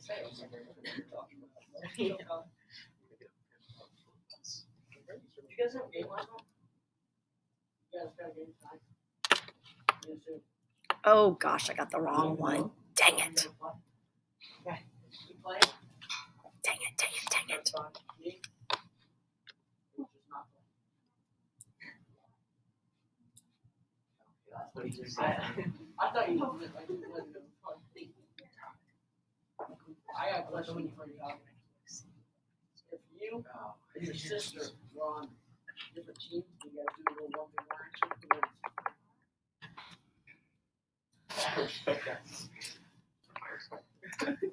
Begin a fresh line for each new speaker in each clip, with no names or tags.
You guys have a game last night? You guys got a game tonight?
Oh gosh, I got the wrong one. Dang it.
Okay. You play?
Dang it, dang it, dang it.
I thought you told me like you wanted to play. I got a question for you. If you and your sister were on different teams, you guys do a little 1v1 action.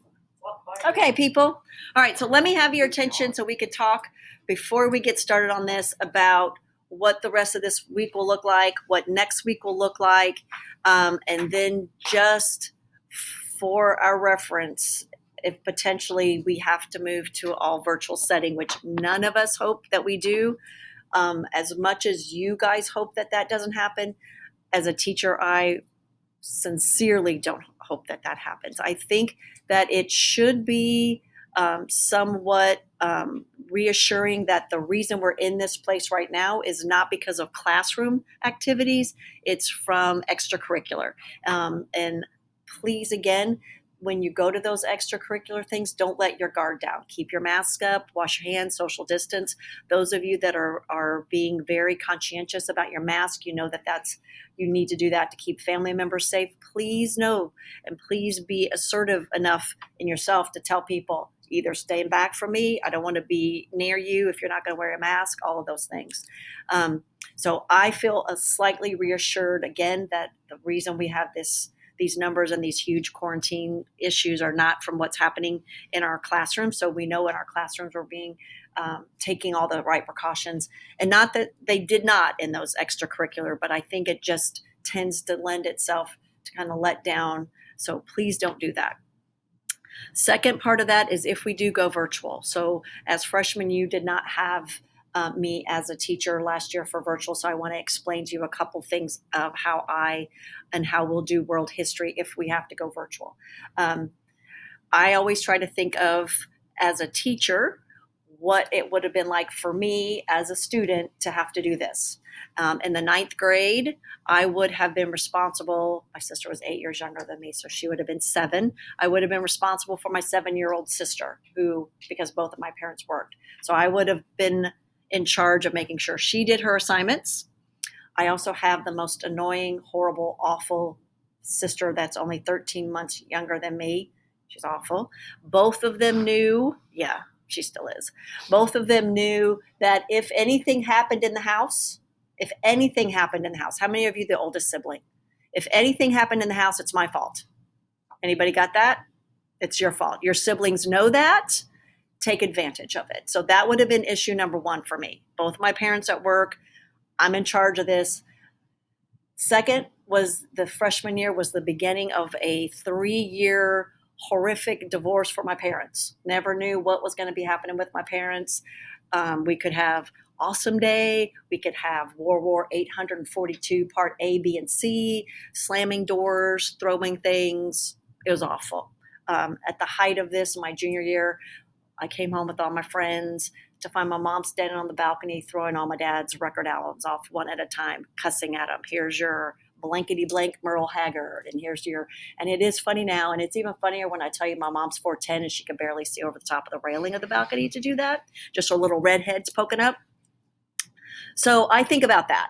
Okay, people. All right, so let me have your attention so we could talk before we get started on this about what the rest of this week will look like, what next week will look like, and then just for our reference, if potentially we have to move to all virtual setting, which none of us hope that we do, as much as you guys hope that that doesn't happen, as a teacher, I sincerely don't hope that that happens. I think that it should be somewhat reassuring that the reason we're in this place right now is not because of classroom activities, it's from extracurricular. And please, again, when you go to those extracurricular things, don't let your guard down. Keep your mask up, wash your hands, social distance. Those of you that are being very conscientious about your mask, you know that's you need to do that to keep family members safe. Please know, and please be assertive enough in yourself to tell people, either stay back from me, I don't want to be near you if you're not going to wear a mask, all of those things. So I feel slightly reassured, again, that the reason we have these numbers and these huge quarantine issues are not from what's happening in our classrooms. So we know in our classrooms we're being taking all the right precautions, and not that they did not in those extracurricular, but I think it just tends to lend itself to kind of let down. So please don't do that. Second part of that is if we do go virtual. So as freshmen, you did not have me as a teacher last year for virtual. So I want to explain to you a couple things of how we'll do world history if we have to go virtual. I always try to think of, as a teacher, what it would have been like for me as a student to have to do this. In the 9th grade, I would have been responsible. My sister was 8 years younger than me, so she would have been 7. I would have been responsible for my 7-year-old sister, because both of my parents worked. So I would have been in charge of making sure she did her assignments. I also have the most annoying, horrible, awful sister that's only 13 months younger than me. She's awful. Both of them knew, yeah, she still is. Both of them knew that if anything happened in the house, how many of you the oldest sibling? If anything happened in the house, it's my fault. Anybody got that? It's your fault. Your siblings know that. Take advantage of it. So that would have been issue number 1 for me. Both my parents at work. I'm in charge of this. Second was the freshman year was the beginning of a 3-year horrific divorce for my parents. Never knew what was going to be happening with my parents. We could have Awesome Day. We could have World War 842 Part A, B, and C, slamming doors, throwing things. It was awful. At the height of this, my junior year, I came home with all my friends to find my mom standing on the balcony throwing all my dad's record albums off one at a time, cussing at them. Here's your blankety blank Merle Haggard, and and it is funny now, and it's even funnier when I tell you my mom's 4'10" and she can barely see over the top of the railing of the balcony to do that, just her little red head's poking up. So I think about that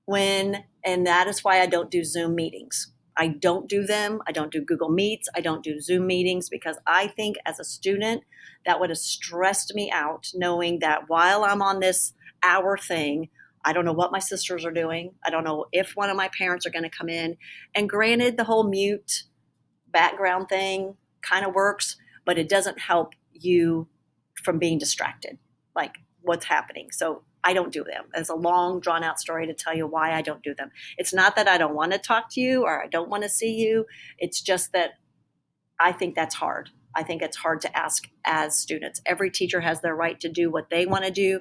and that is why I don't do Zoom meetings. I don't do them. I don't do Google Meets. I don't do Zoom meetings because I think as a student that would have stressed me out, knowing that while I'm on this hour thing, I don't know what my sisters are doing. I don't know if one of my parents are going to come in. And granted, the whole mute background thing kind of works, but it doesn't help you from being distracted, like what's happening. So I don't do them. It's a long, drawn-out story to tell you why I don't do them. It's not that I don't want to talk to you or I don't want to see you. It's just that I think that's hard. I think it's hard to ask as students. Every teacher has their right to do what they want to do.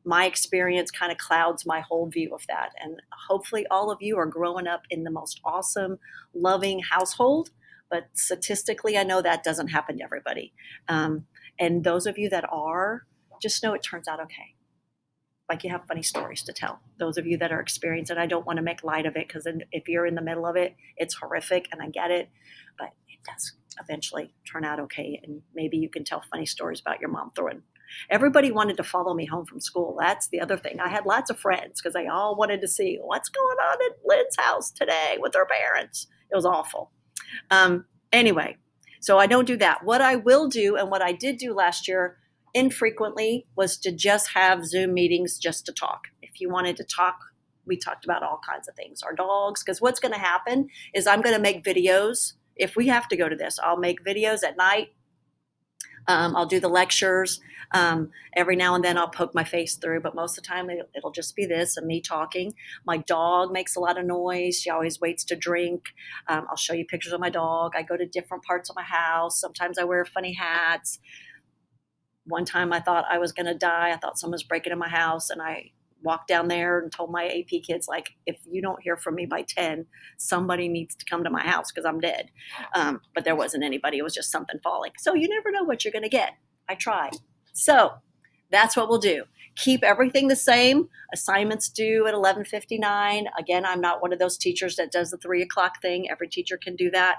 My experience kind of clouds my whole view of that. And hopefully all of you are growing up in the most awesome, loving household But statistically, I know that doesn't happen to everybody. And those of you that are, just know it turns out okay. Like you have funny stories to tell. Those of you that are experienced, and I don't want to make light of it because if you're in the middle of it, it's horrific and I get it, but it does eventually turn out okay. And maybe you can tell funny stories about your mom throwing. Everybody wanted to follow me home from school. That's the other thing. I had lots of friends because they all wanted to see what's going on at Lynn's house today with her parents. It was awful. Anyway, so I don't do that. What I will do, and what I did do last year infrequently, was to just have Zoom meetings just to talk. If you wanted to talk, we talked about all kinds of things. Our dogs, because what's going to happen is I'm going to make videos. If we have to go to this, I'll make videos at night. I'll do the lectures. Every now and then I'll poke my face through, but most of the time it'll just be this and me talking. My dog makes a lot of noise. She always waits to drink. I'll show you pictures of my dog. I go to different parts of my house. Sometimes I wear funny hats. One time I thought I was going to die. I thought someone was breaking in my house, and I walked down there and told my AP kids, like, if you don't hear from me by 10, somebody needs to come to my house because I'm dead. But there wasn't anybody. It was just something falling. So you never know what you're going to get. I tried. So that's what we'll do. Keep everything the same. Assignments due at 11:59. Again, I'm not one of those teachers that does the 3 o'clock thing. Every teacher can do that.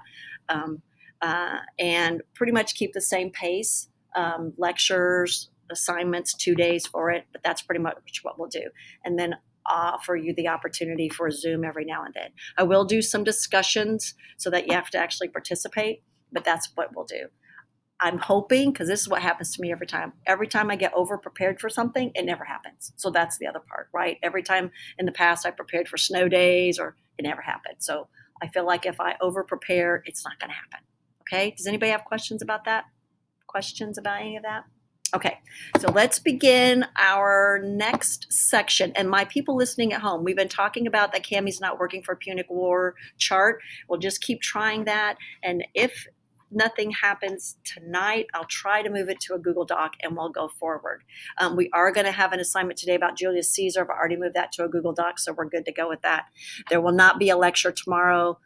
And pretty much keep the same pace. Lectures, assignments, 2 days for it, but that's pretty much what we'll do. And then offer you the opportunity for a Zoom every now and then. I will do some discussions so that you have to actually participate, but that's what we'll do. I'm hoping, because this is what happens to me every time. Every time I get over prepared for something, it never happens. So that's the other part, right? Every time in the past I prepared for snow days, or it never happened. So I feel like if I over prepare, it's not going to happen. Okay. Does anybody have questions about that? Questions about any of that? Okay, so let's begin our next section. And my people listening at home, we've been talking about that Cammie's not working for Punic War chart. We'll just keep trying that. And if nothing happens tonight, I'll try to move it to a Google Doc and we'll go forward. We are going to have an assignment today about Julius Caesar. I've already moved that to a Google Doc, so we're good to go with that. There will not be a lecture tomorrow.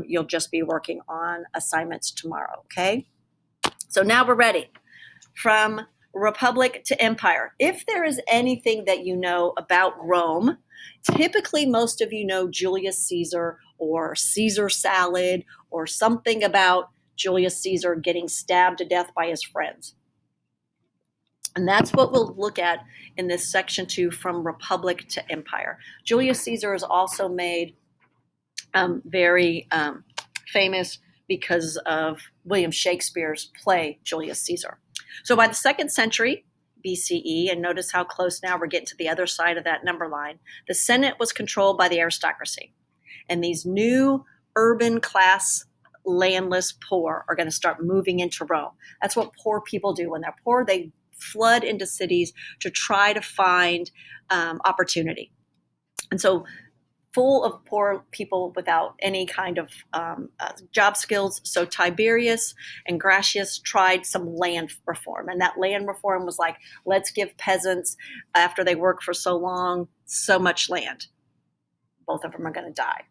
You'll just be working on assignments tomorrow, okay? So now we're ready. From Republic to Empire. If there is anything that you know about Rome, typically most of you know Julius Caesar or Caesar salad or something about Julius Caesar getting stabbed to death by his friends. And that's what we'll look at in this section 2, from Republic to Empire. Julius Caesar is also made very famous because of William Shakespeare's play, Julius Caesar. So by the 2nd century BCE, and notice how close now we're getting to the other side of that number line, the Senate was controlled by the aristocracy. And these new urban class, landless poor are going to start moving into Rome. That's what poor people do. When they're poor, they flood into cities to try to find opportunity. And so full of poor people without any kind of job skills. So Tiberius and Gratius tried some land reform. And that land reform was like, let's give peasants, after they work for so long, so much land. Both of them are going to die.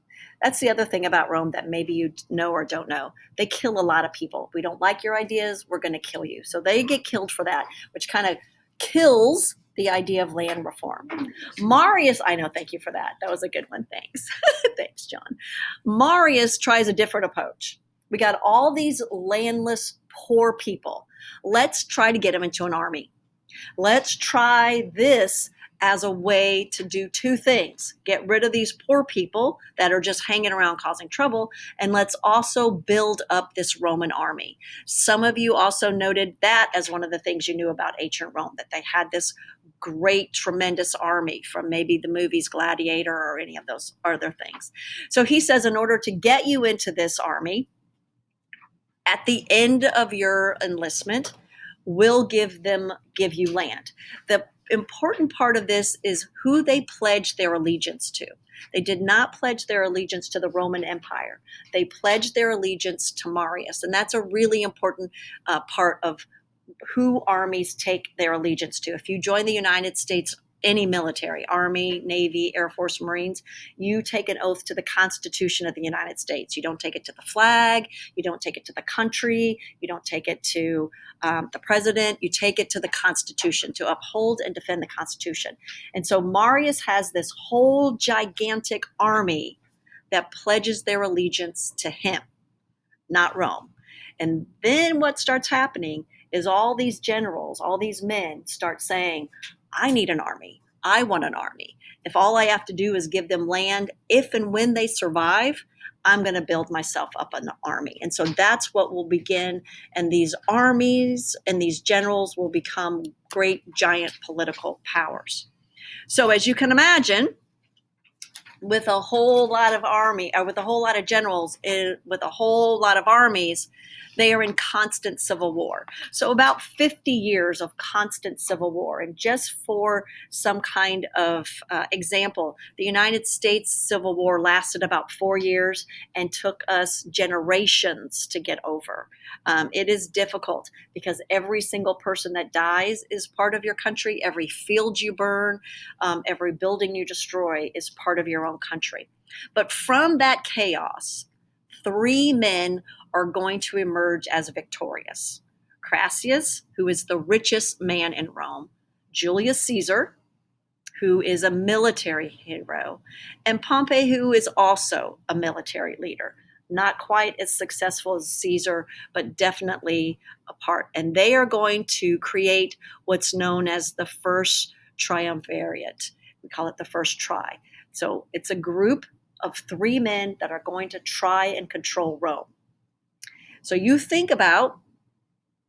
That's the other thing about Rome that maybe you know or don't know. They kill a lot of people. We don't like your ideas, we're going to kill you. So they get killed for that, which kind of kills the idea of land reform. Marius, I know, thank you for that. That was a good one. Thanks. Thanks, John. Marius tries a different approach. We got all these landless, poor people. Let's try to get them into an army. Let's try this as a way to do 2 things. Get rid of these poor people that are just hanging around causing trouble, and let's also build up this Roman army. Some of you also noted that as one of the things you knew about ancient Rome, that they had this great, tremendous army from maybe the movies Gladiator or any of those other things. So he says, in order to get you into this army, at the end of your enlistment, we'll give you land. The important part of this is who they pledged their allegiance to. They did not pledge their allegiance to the Roman Empire. They pledged their allegiance to Marius. And that's a really important part of who armies take their allegiance to. If you join the United States any military, Army, Navy, Air Force, Marines, you take an oath to the Constitution of the United States. You don't take it to the flag. You don't take it to the country. You don't take it to the president. You take it to the Constitution, to uphold and defend the Constitution. And so Marius has this whole gigantic army that pledges their allegiance to him, not Rome. And then what starts happening is all these generals, all these men start saying, I need an army. I want an army. If all I have to do is give them land, if and when they survive, I'm going to build myself up an army. And so that's what will begin. And these armies and these generals will become great, giant political powers. So as you can imagine, with a whole lot of army, or with a whole lot of generals, with a whole lot of armies, they are in constant civil war. So about 50 years of constant civil war. And just for some kind of example, the United States Civil War lasted about 4 years and took us generations to get over. It is difficult because every single person that dies is part of your country. Every field you burn, every building you destroy is part of your own country. But from that chaos, 3 men are going to emerge as victorious. Crassus, who is the richest man in Rome, Julius Caesar, who is a military hero, and Pompey, who is also a military leader. Not quite as successful as Caesar, but definitely a part. And they are going to create what's known as the first triumvirate. We call it the first tri. So it's a group of 3 men that are going to try and control Rome. So you think about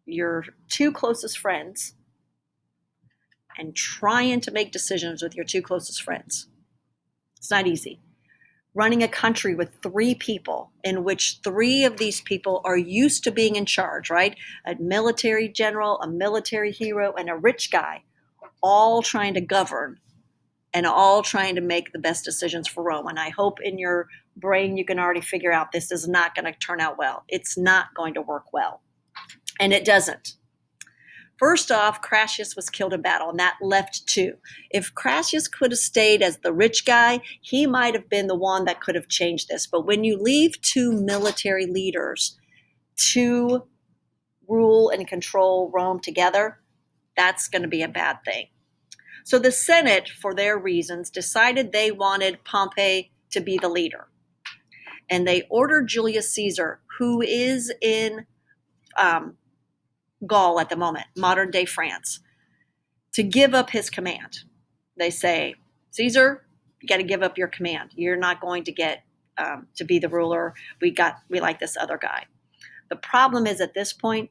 your 2 closest friends and trying to make decisions with your 2 closest friends. It's not easy. Running a country with 3 people in which 3 of these people are used to being in charge, right? A military general, a military hero, and a rich guy, all trying to govern and all trying to make the best decisions for Rome. And I hope in your brain you can already figure out this is not going to turn out well. It's not going to work well. And it doesn't. First off, Crassus was killed in battle, and that left 2. If Crassus could have stayed as the rich guy, he might have been the one that could have changed this. But when you leave 2 military leaders to rule and control Rome together, that's going to be a bad thing. So the Senate, for their reasons, decided they wanted Pompey to be the leader. And they ordered Julius Caesar, who is in Gaul at the moment, modern day France, to give up his command. They say, Caesar, you got to give up your command. You're not going to get to be the ruler. We like this other guy. The problem is at this point,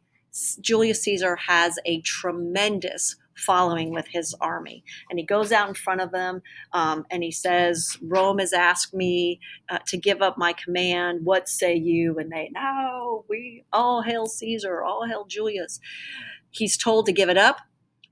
Julius Caesar has a tremendous following with his army. And he goes out in front of them and he says, Rome has asked me to give up my command. What say you? And they, no, we all hail Caesar, all hail Julius. He's told to give it up.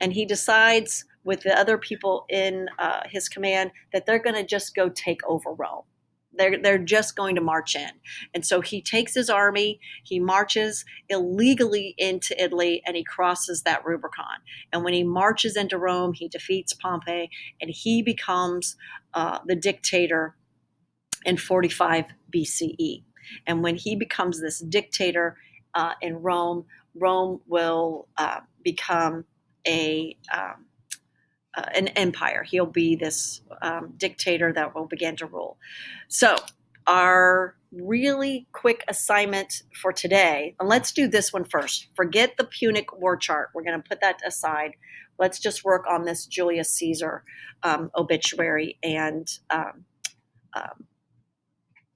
And he decides with the other people in his command that they're going to just go take over Rome. They're just going to march in. And so he takes his army, he marches illegally into Italy, and he crosses that Rubicon. And when he marches into Rome, he defeats Pompey, and he becomes the dictator in 45 BCE. And when he becomes this dictator in Rome, Rome will become an empire. He'll be this dictator that will begin to rule. So our really quick assignment for today, and let's do this one first. Forget the Punic war chart. We're going to put that aside. Let's just work on this Julius Caesar obituary and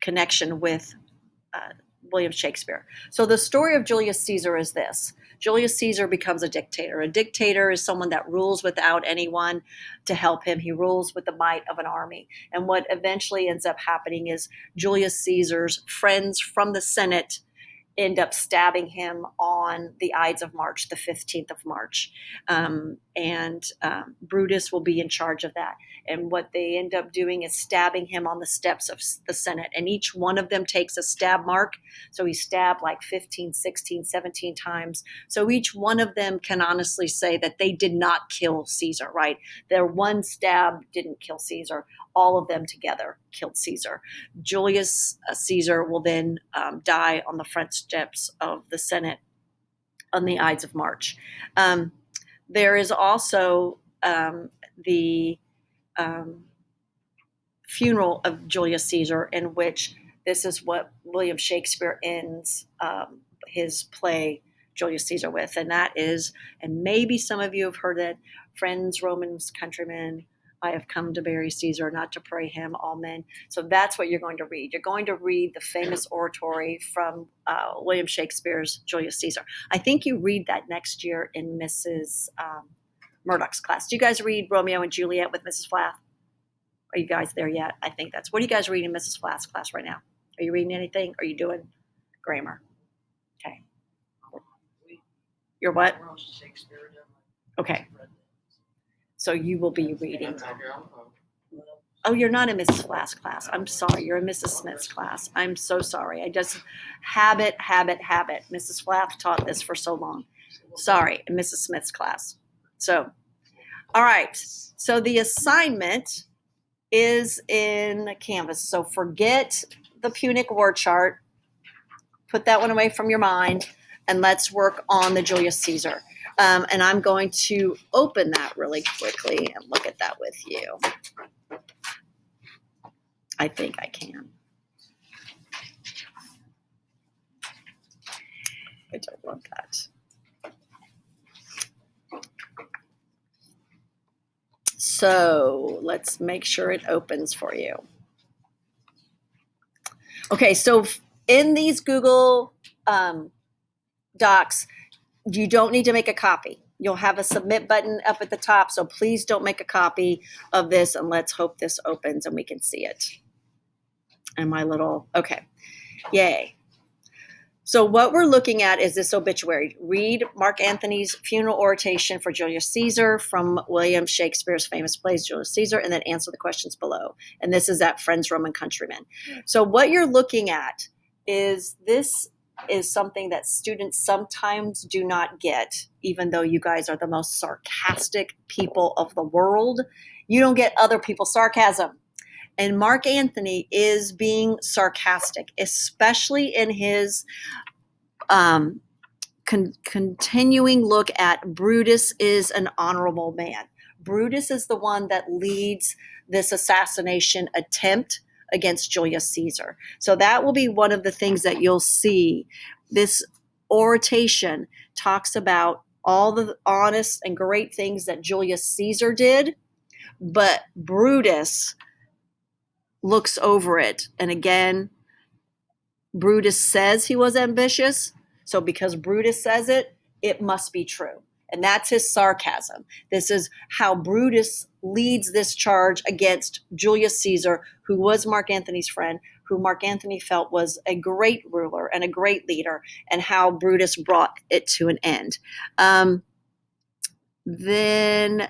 connection with William Shakespeare. So the story of Julius Caesar is this. Julius Caesar becomes a dictator. A dictator is someone that rules without anyone to help him. He rules with the might of an army. And what eventually ends up happening is Julius Caesar's friends from the Senate end up stabbing him on the Ides of March, the 15th of March. Brutus will be in charge of that. And what they end up doing is stabbing him on the steps of the Senate. And each one of them takes a stab mark. So he stabbed like 15, 16, 17 times. So each one of them can honestly say that they did not kill Caesar, right? Their one stab didn't kill Caesar. All of them together killed Caesar. Julius Caesar will then die on the front steps of the Senate on the Ides of March. There is also the funeral of Julius Caesar, in which this is what William Shakespeare ends his play Julius Caesar with, and that is, and maybe some of you have heard it, friends, Romans, countrymen, I have come to bury Caesar, not to pray him, all men. So that's what you're going to read. You're going to read the famous oratory from William Shakespeare's Julius Caesar. I think you read that next year in Mrs. Murdoch's class. Do you guys read Romeo and Juliet with Mrs. Flath? Are you guys there yet? I think that's, what are you guys reading in Mrs. Flath's class right now? Are you reading anything? Are you doing grammar? Okay. You're what? Okay. So you will be reading. Oh, you're not in Mrs. Flath's class. I'm sorry. You're in Mrs. Smith's class. I'm so sorry. I just habit. Mrs. Flath taught this for so long. Sorry, in Mrs. Smith's class. So, all right. So the assignment is in Canvas. So forget the Punic War chart. Put that one away from your mind, and let's work on the Julius Caesar. And I'm going to open that really quickly and look at that with you. I think I can. I don't want that. So let's make sure it opens for you. Okay, so in these Google Docs, you don't need to make a copy. You'll have a submit button up at the top, so please don't make a copy of this, and let's hope this opens and we can see it. And my little, okay, yay. So what we're looking at is this obituary. Read Mark Antony's funeral oration for Julius Caesar from William Shakespeare's famous plays, Julius Caesar, and then answer the questions below. And this is at Friends, Roman Countrymen. So what you're looking at is this is something that students sometimes do not get, even though you guys are the most sarcastic people of the world. You don't get other people's sarcasm. And Mark Antony is being sarcastic, especially in his continuing look at Brutus is an honorable man. Brutus is the one that leads this assassination attempt against Julius Caesar. So that will be one of the things that you'll see. This oration talks about all the honest and great things that Julius Caesar did, but Brutus looks over it. And again, Brutus says he was ambitious. So because Brutus says it, it must be true. And that's his sarcasm. This is how Brutus leads this charge against Julius Caesar, who was Mark Antony's friend, who Mark Antony felt was a great ruler and a great leader, and how Brutus brought it to an end. Then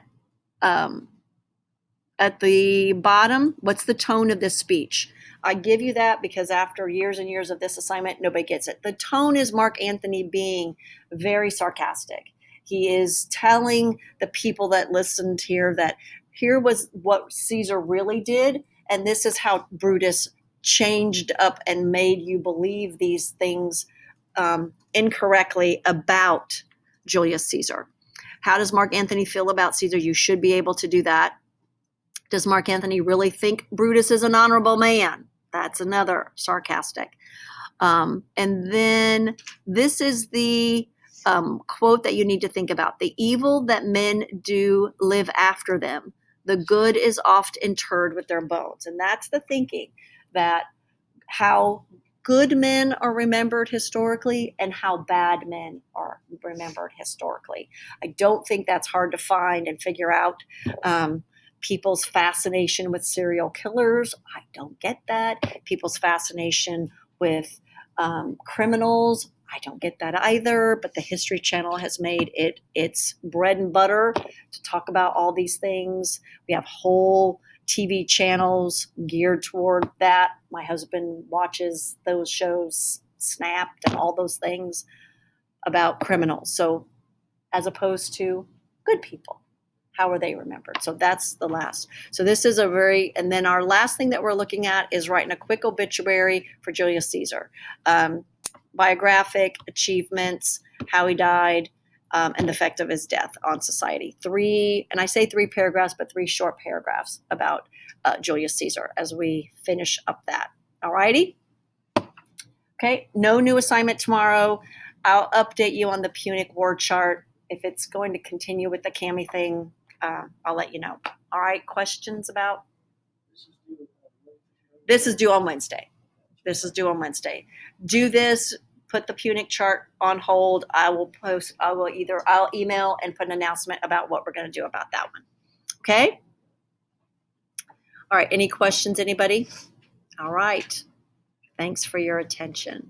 at the bottom, what's the tone of this speech? I give you that because after years and years of this assignment, nobody gets it. The tone is Mark Antony being very sarcastic. He is telling the people that listened here that here was what Caesar really did, and this is how Brutus changed up and made you believe these things incorrectly about Julius Caesar. How does Mark Antony feel about Caesar? You should be able to do that. Does Mark Antony really think Brutus is an honorable man? That's another sarcastic. And then this is the quote that you need to think about. The evil that men do live after them. The good is oft interred with their bones. And that's the thinking, that how good men are remembered historically and how bad men are remembered historically. I don't think that's hard to find and figure out. People's fascination with serial killers, I don't get that. People's fascination with Criminals, I don't get that either, but the History Channel has made it its bread and butter to talk about all these things. We have whole TV channels geared toward that. My husband watches those shows, Snapped and all those things about criminals. So as opposed to good people, how are they remembered? So that's the last. So this is and then our last thing that we're looking at is writing a quick obituary for Julius Caesar. Biographic, achievements, how he died, and the effect of his death on society. And I say 3 paragraphs, but 3 short paragraphs about Julius Caesar as we finish up that. All righty? Okay, no new assignment tomorrow. I'll update you on the Punic war chart. If it's going to continue with the Cami thing, I'll let you know. All right, questions about? This is due on Wednesday. Do this, put the Punic chart on hold. I'll email and put an announcement about what we're going to do about that one. Okay? All right, any questions, anybody? All right. Thanks for your attention.